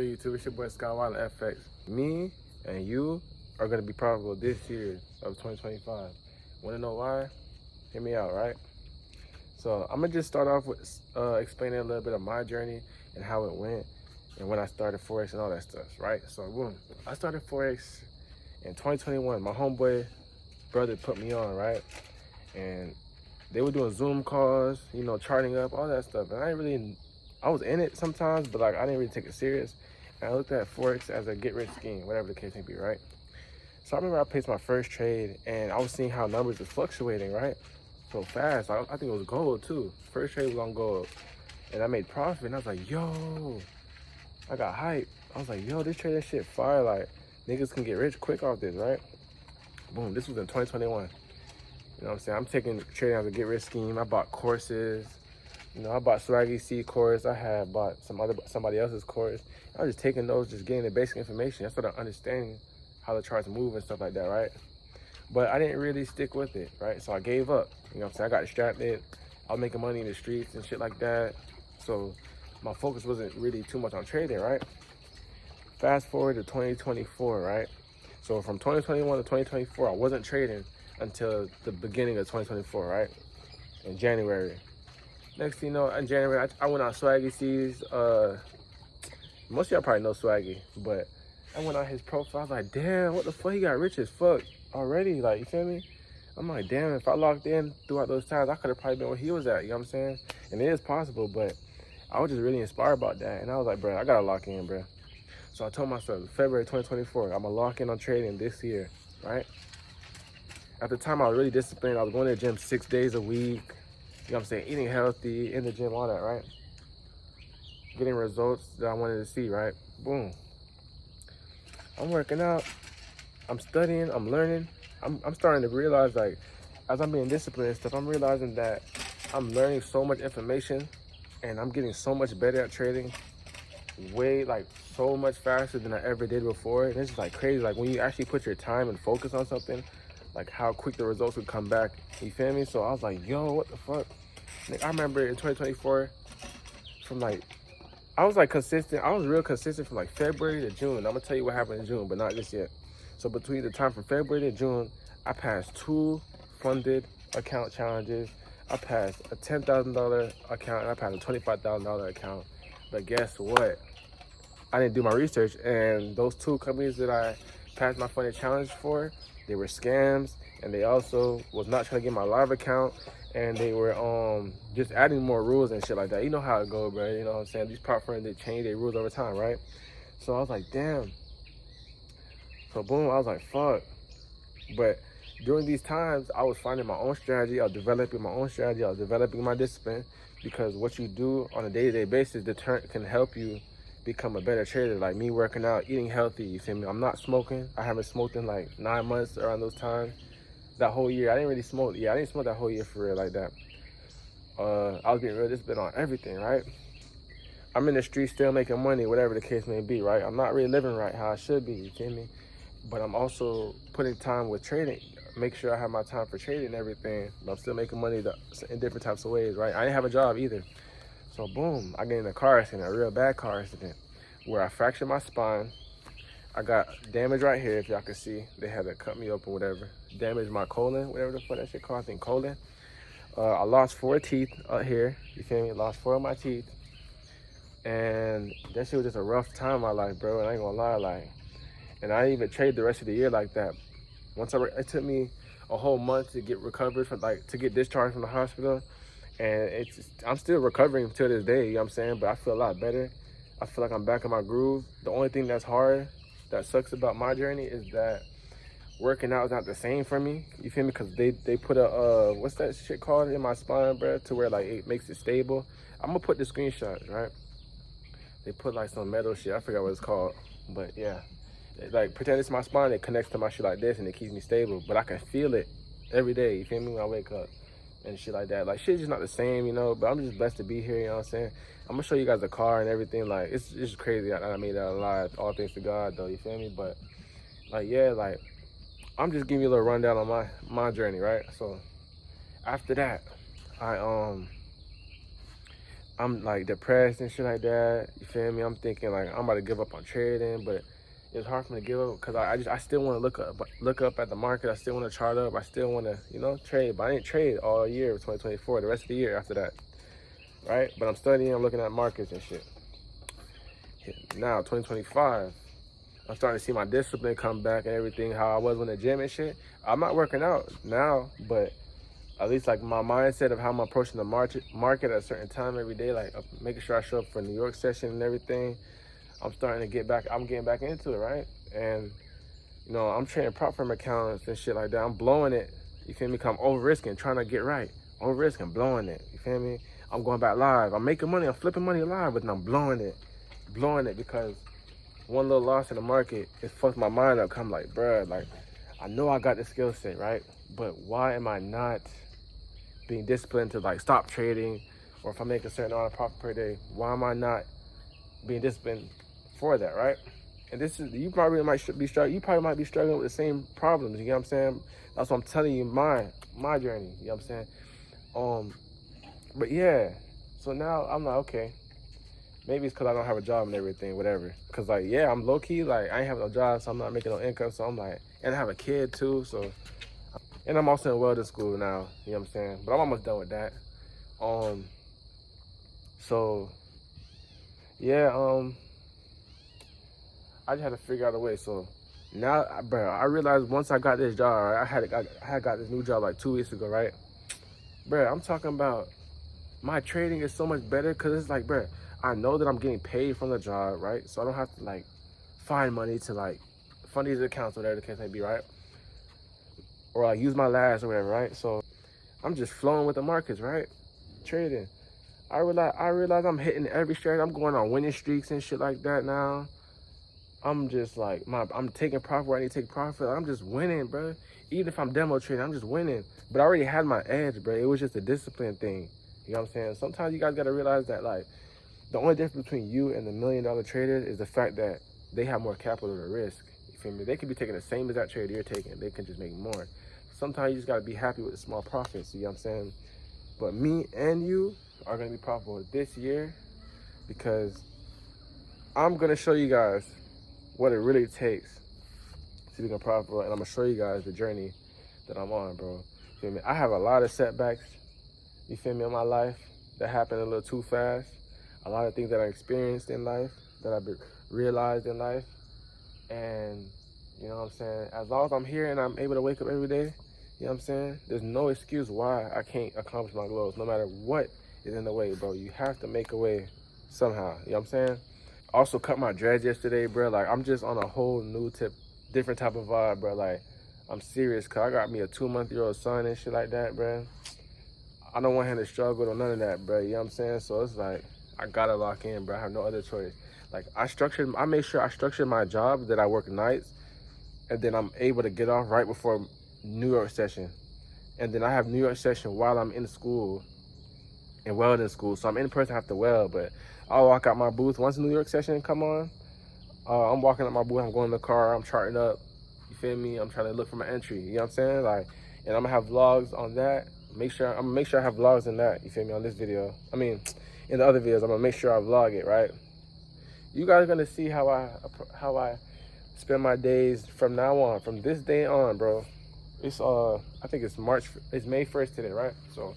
YouTube, it's your boy Skywild FX. Me and you are gonna be profitable this year of 2025. Wanna know why? Hear me out, right? So I'm gonna just start off with explaining a little bit of my journey and how it went and when I started Forex and all that stuff, right? So boom, I started Forex in 2021. My homeboy brother put me on, right? And they were doing Zoom calls, you know, charting up, all that stuff. And I was in it sometimes, but like I didn't really take it serious. And I looked at Forex as a get-rich scheme, whatever the case may be, right? So I remember I placed my first trade and I was seeing how numbers were fluctuating, right? So fast. I think it was gold too. First trade was on gold. And I made profit and I was like, yo, I got hype. I was like, yo, this trading shit fire. Like, niggas can get rich quick off this, right? Boom, this was in 2021. You know what I'm saying? I'm taking trading as a get-rich scheme. I bought courses. You know, I bought Swaggy C course. I had bought somebody else's course. I was just taking those, just getting the basic information. I started understanding how the charts move and stuff like that, right? But I didn't really stick with it, right? So I gave up. You know what I'm saying? I got distracted. I was making money in the streets and shit like that. So my focus wasn't really too much on trading, right? Fast forward to 2024, right? So from 2021 to 2024, I wasn't trading until the beginning of 2024, right? In January. Next thing you know, in January, I went on Swaggy C's. Most of y'all probably know Swaggy, but I went on his profile. I was like, damn, what the fuck? He got rich as fuck already. Like, you feel me? I'm like, damn, if I locked in throughout those times, I could have probably been where he was at. You know what I'm saying? And it is possible, but I was just really inspired about that. And I was like, bro, I got to lock in, bro. So I told myself, February 2024, I'm going to lock in on trading this year, right? At the time, I was really disciplined. I was going to the gym 6 days a week. You know what I'm saying? Eating healthy, in the gym, all that, right? Getting results that I wanted to see, right? Boom. I'm working out. I'm studying. I'm learning. I'm starting to realize, like, as I'm being disciplined and stuff, I'm realizing that I'm learning so much information and I'm getting so much better at trading way, like, so much faster than I ever did before. And it's just, like, crazy. Like, when you actually put your time and focus on something, like, how quick the results would come back. You feel me? So I was like, yo, what the fuck? Like, I remember in 2024, from, like, I was, like, consistent. I was real consistent from, like, February to June. I'm going to tell you what happened in June, but not just yet. So between the time from February to June, I passed 2 funded account challenges. I passed a $10,000 account, and I passed a $25,000 account. But guess what? I didn't do my research, and those 2 companies that I passed my funded challenge for, they were scams, and they also was not trying to get my live account, and they were just adding more rules and shit like that. You know how it goes, bro. You know what I'm saying? These prop firms, they change their rules over time, right? So I was like, damn. So boom, I was like, fuck. But during these times, I was finding my own strategy. I was developing my own strategy. I was developing my discipline, because what you do on a day-to-day basis can help you become a better trader. Like me working out, eating healthy, you feel me? I'm not smoking. I haven't smoked in like 9 months around those times. That whole year, I didn't really smoke. Yeah, I didn't smoke that whole year for real like that. I was being real disciplined on everything, right? I'm in the street still making money, whatever the case may be, right? I'm not really living right how I should be, you feel me? But I'm also putting time with trading. Make sure I have my time for trading and everything. But I'm still making money in different types of ways, right? I didn't have a job either. So boom, I get in a car accident, a real bad car accident, where I fractured my spine. I got damage right here, if y'all can see. They had to cut me open, whatever. Damaged my colon, whatever the fuck that shit called, I think colon. I lost 4 teeth up here, you feel me? Lost 4 of my teeth. And that shit was just a rough time in my life, bro, and I ain't gonna lie, like, and I didn't even trade the rest of the year like that. It took me a whole month to get recovered from, like, to get discharged from the hospital. And I'm still recovering to this day, you know what I'm saying? But I feel a lot better. I feel like I'm back in my groove. The only thing that's hard, that sucks about my journey, is that working out is not the same for me. You feel me? Because they put a, what's that shit called in my spine, bro? To where, like, it makes it stable. I'm going to put the screenshots, right? They put, like, some metal shit. I forgot what it's called. But, yeah. Like, pretend it's my spine. It connects to my shit like this, and it keeps me stable. But I can feel it every day. You feel me? When I wake up and shit like that. Like, shit's just not the same, you know? But I'm just blessed to be here, you know what I'm saying? I'm gonna show you guys the car and everything. Like, it's just crazy that I made that alive. All thanks to God, though, you feel me? But, like, yeah, like, I'm just giving you a little rundown on my journey, right? So, after that, I'm like depressed and shit like that. You feel me? I'm thinking like I'm about to give up on trading, but it's hard for me to give up because I still want to look up at the market. I still want to chart up. I still want to trade, but I didn't trade all year of 2024. The rest of the year after that, right? But I'm studying. I'm looking at markets and shit. Now 2025, I'm starting to see my discipline come back and everything. How I was in the gym and shit. I'm not working out now, but at least like my mindset of how I'm approaching the market at a certain time every day, like making sure I show up for New York session and everything. I'm starting to get back. I'm getting back into it, right? And I'm trading prop firm accounts and shit like that. I'm blowing it. You feel me? 'Cause I'm over risking, trying to get right. Over risking, blowing it. You feel me? I'm going back live. I'm making money. I'm flipping money live, but then I'm blowing it because one little loss in the market, it fucks my mind up. 'Cause I'm like, bruh, like I know I got the skill set, right? But why am I not being disciplined to like stop trading, or if I make a certain amount of profit per day, why am I not being disciplined for that, right? And this is, you probably might be struggling. You probably might be struggling with the same problems. You know what I'm saying? That's what I'm telling you, my journey. You know what I'm saying? But yeah. So now I'm like, okay, maybe it's because I don't have a job and everything, whatever. Cause like, yeah, I'm low key. Like I ain't have no job, so I'm not making no income. So I'm like, and I have a kid too. So, and I'm also in welding school now. You know what I'm saying? But I'm almost done with that. So yeah. I just had to figure out a way. So now, bro, I realized once I got this job, right, I had got this new job like 2 weeks ago, right? Bro, I'm talking about my trading is so much better because it's like, bro, I know that I'm getting paid from the job, right? So I don't have to like find money to like fund these accounts, whatever the case may be, right? Or like use my labs or whatever, right? So I'm just flowing with the markets, right? Trading. I realize I'm hitting every strategy. I'm going on winning streaks and shit like that now. I'm just like, I'm taking profit where I need to take profit. I'm just winning, bro. Even if I'm demo trading, I'm just winning. But I already had my edge, bro. It was just a discipline thing. You know what I'm saying? Sometimes you guys got to realize that, like, the only difference between you and the $1 million trader is the fact that they have more capital to risk. You feel me? They could be taking the same exact trade you're taking. They can just make more. Sometimes you just got to be happy with the small profits. You know what I'm saying? But me and you are going to be profitable this year because I'm going to show you guys what it really takes to become profitable, and I'm gonna show you guys the journey that I'm on, bro. You feel me? I have a lot of setbacks, you feel me, in my life that happened a little too fast. A lot of things that I experienced in life, that I've realized in life, and you know what I'm saying? As long as I'm here and I'm able to wake up every day, you know what I'm saying? There's no excuse why I can't accomplish my goals, no matter what is in the way, bro. You have to make a way somehow, you know what I'm saying? Also cut my dreads yesterday, bro. Like I'm just on a whole new different type of vibe, bro. Like I'm serious, cause I got me a 2-month-old son and shit like that, bro. I don't want him to struggle or none of that, bro. You know what I'm saying? So it's like I gotta lock in, bro. I have no other choice. Like I made sure I structured my job that I work nights, and then I'm able to get off right before New York session, and then I have New York session while I'm in school, in welding school. So I'm in person, I have to weld, but I'll walk out my booth once the New York session come on. I'm walking up my booth, I'm going in the car, I'm charting up. You feel me? I'm trying to look for my entry. You know what I'm saying? Like, and I'm gonna have vlogs on that. I'm gonna make sure I have vlogs in that. You feel me? On this video. I mean, in the other videos, I'm gonna make sure I vlog it, right? You guys are gonna see how I spend my days from now on, from this day on, bro. It's I think it's May 1st today, right? So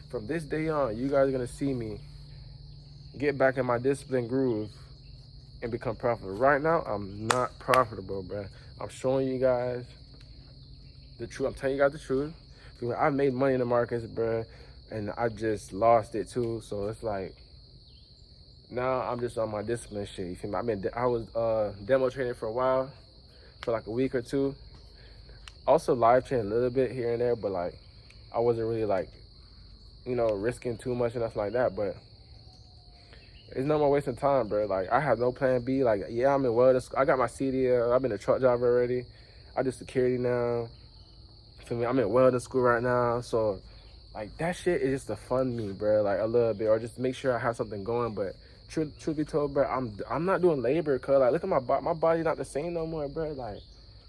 from this day on, you guys are gonna see me get back in my discipline groove and become profitable. Right now, I'm not profitable, bro. I'm showing you guys the truth. I'm telling you guys the truth. I made money in the markets, bro, and I just lost it too. So it's like now I'm just on my discipline shit. You feel me? I was demo trading for a while, for like a week or two. Also live trading a little bit here and there, but like I wasn't really like, risking too much and stuff like that. But it's no more wasting time, bro. Like I have no plan B. Like yeah, I'm in welding. I got my CDL. I've been a truck driver already. I do security now. Feel me? I'm in welding school right now. So like that shit is just to fund me, bro. Like a little bit, or just to make sure I have something going. But truth be told, bro, I'm not doing labor, cause like look at my body. My body's not the same no more, bro. Like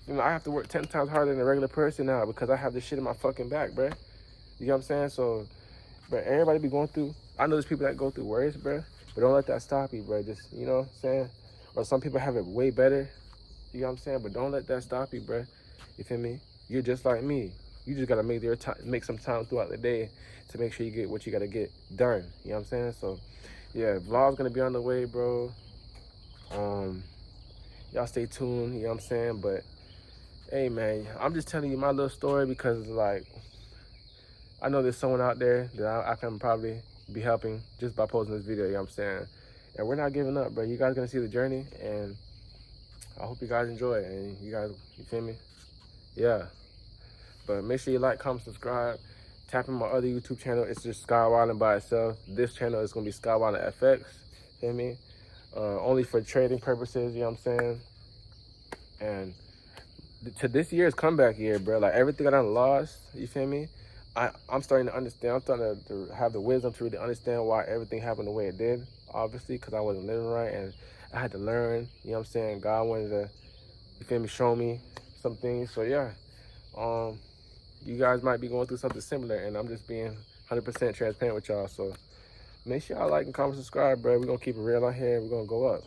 I have to work 10 times harder than a regular person now because I have this shit in my fucking back, bro. You know what I'm saying? So, but everybody be going through. I know there's people that go through worse, bro, but don't let that stop you, bro. Just, you know what I'm saying? Or some people have it way better, you know what I'm saying? But don't let that stop you, bro. You feel me? You're just like me. You just gotta make some time throughout the day to make sure you get what you gotta get done. You know what I'm saying? So, yeah, vlog's gonna be on the way, bro. Y'all stay tuned. You know what I'm saying? But hey, man, I'm just telling you my little story because, like, I know there's someone out there that I can probably be helping just by posting this video. You know what I'm saying? And we're not giving up, bro. You guys gonna see the journey, and I hope you guys enjoy it. And you guys, you feel me? Yeah. But make sure you like, comment, subscribe. Tap in my other YouTube channel. It's just Skywilding by itself. This channel is going to be Skywilding FX. Feel me? Only for trading purposes, you know what I'm saying? And to this year's comeback year, bro. Like, everything I done lost, you feel me? I'm starting to understand. I'm starting to have the wisdom to really understand why everything happened the way it did. Obviously, because I wasn't living right. And I had to learn, you know what I'm saying? God wanted to, you feel me, show me some things. So, yeah. You guys might be going through something similar, and I'm just being 100% transparent with y'all. So make sure y'all like and comment, subscribe, bro. We're gonna keep it real on here. We're gonna go up.